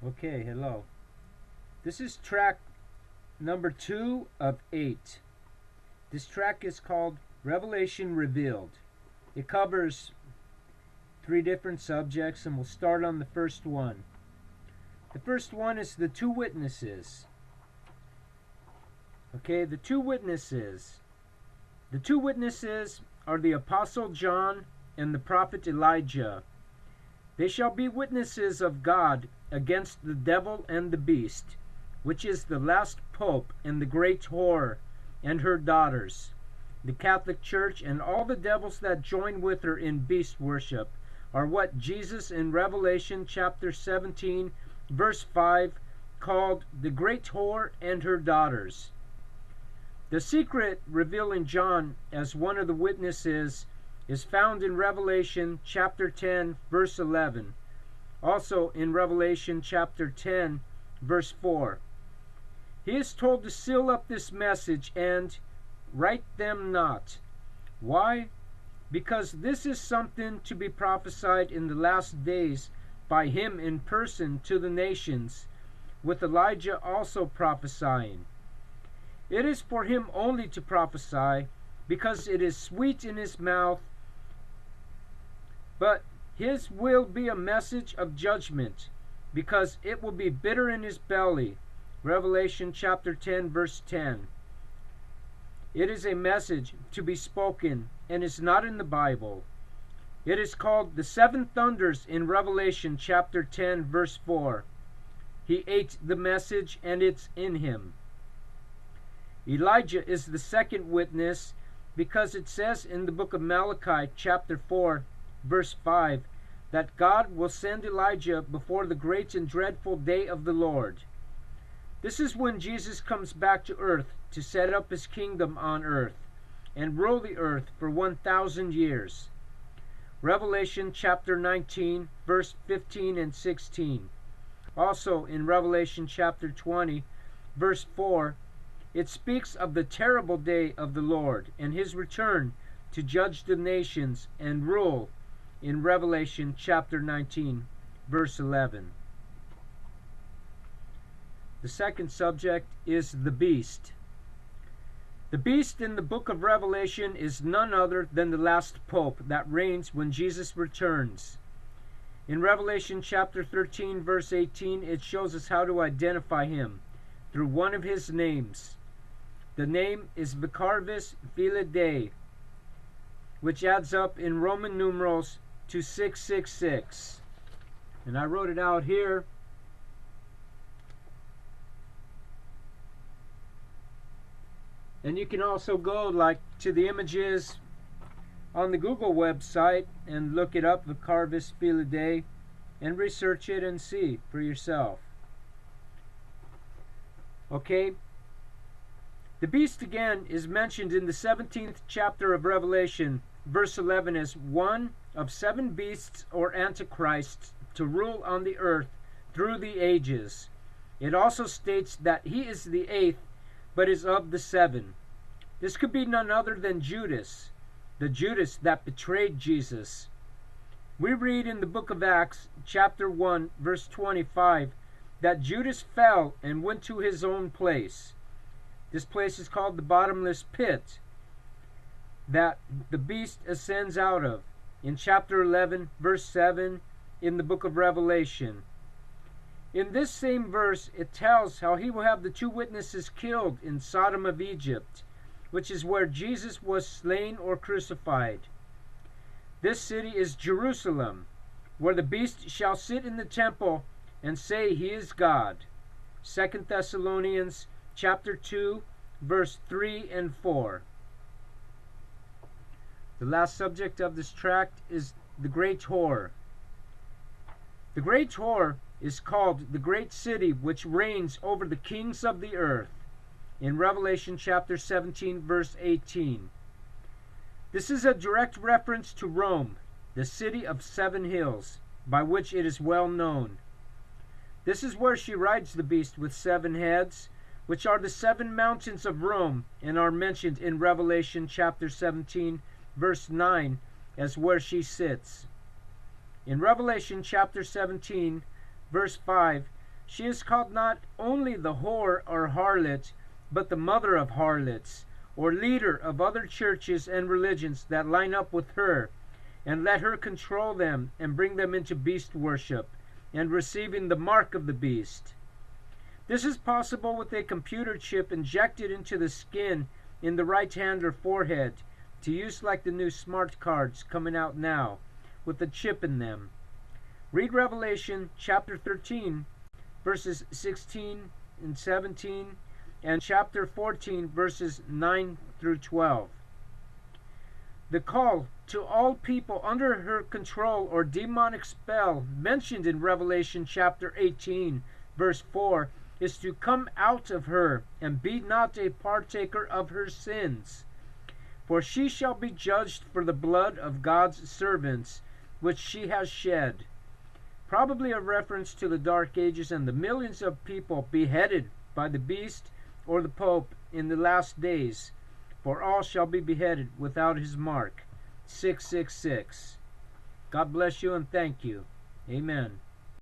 Okay, hello. This is track number 2 of 8. This track is called Revelation Revealed. It covers 3 different subjects, and we'll start on the first one. The first one is the two witnesses. Okay, the two witnesses. The two witnesses are the Apostle John and the prophet Elijah. They shall be witnesses of God against the devil and the beast, which is the last pope and the great whore and her daughters, the Catholic Church, and all the devils that join with her in beast worship, are what Jesus in Revelation chapter 17 verse 5 called the great whore and her daughters. The secret revealing John as one of the witnesses is found in Revelation chapter 10 verse 11, also in Revelation chapter 10 verse 4. He is told to seal up this message and write them not. Why? Because this is something to be prophesied in the last days by him in person to the nations, with Elijah also prophesying. It is for him only to prophesy, because it is sweet in his mouth, but his will be a message of judgment, because it will be bitter in his belly. Revelation chapter 10 verse 10. It is a message to be spoken and is not in the Bible. It is called the seven thunders in Revelation chapter 10 verse 4. He ate the message and it's in him. Elijah is the second witness, because it says in the book of Malachi chapter 4 verse 5 that God will send Elijah before the great and dreadful day of the Lord. This is when Jesus comes back to earth to set up his kingdom on earth and rule the earth for 1,000 years. Revelation chapter 19 verse 15 and 16. Also in Revelation chapter 20 verse 4, it speaks of the terrible day of the Lord and his return to judge the nations and rule in Revelation chapter 19 verse 11. The second subject is the beast. The beast in the book of Revelation is none other than the last pope that reigns when Jesus returns. In Revelation chapter 13 verse 18, it shows us how to identify him through one of his names. The name is prophecis, which adds up in Roman numerals to 666. And I wrote it out here. And you can also go to the images on the Google website and look it up, prophecis Felidae, and research it and see for yourself. Okay? The beast again is mentioned in the 17th chapter of Revelation, verse 11, as one of 7 beasts or antichrists to rule on the earth through the ages. It also states that he is the 8th, but is of the 7. This could be none other than Judas, the Judas that betrayed Jesus. We read in the book of Acts, chapter 1, verse 25, that Judas fell and went to his own place. This place is called the bottomless pit that the beast ascends out of in chapter 11, verse 7 in the book of Revelation. In this same verse, it tells how he will have the 2 witnesses killed in Sodom of Egypt, which is where Jesus was slain or crucified. This city is Jerusalem, where the beast shall sit in the temple and say he is God. 2 Thessalonians chapter 2, verse 3 and 4. The last subject of this tract is the great whore. The great whore is called the great city which reigns over the kings of the earth in Revelation chapter 17 verse 18. This is a direct reference to Rome, the city of 7 hills, by which it is well known. This is where she rides the beast with 7 heads, which are the 7 mountains of Rome, and are mentioned in Revelation chapter 17 verse 9 as where she sits. In Revelation chapter 17 verse 5, She is called not only the whore or harlot, but the mother of harlots, or leader of other churches and religions that line up with her, and let her control them and bring them into beast worship and receiving the mark of the beast. This is possible with a computer chip injected into the skin in the right hand or forehead, to use like the new smart cards coming out now, with the chip in them. Read Revelation chapter 13, verses 16 and 17, and chapter 14, verses 9 through 12. The call to all people under her control or demonic spell mentioned in Revelation chapter 18, verse 4, is to come out of her and be not a partaker of her sins. For she shall be judged for the blood of God's servants, which she has shed. Probably a reference to the Dark Ages and the millions of people beheaded by the beast or the Pope in the last days. For all shall be beheaded without his mark. 666. God bless you and thank you. Amen.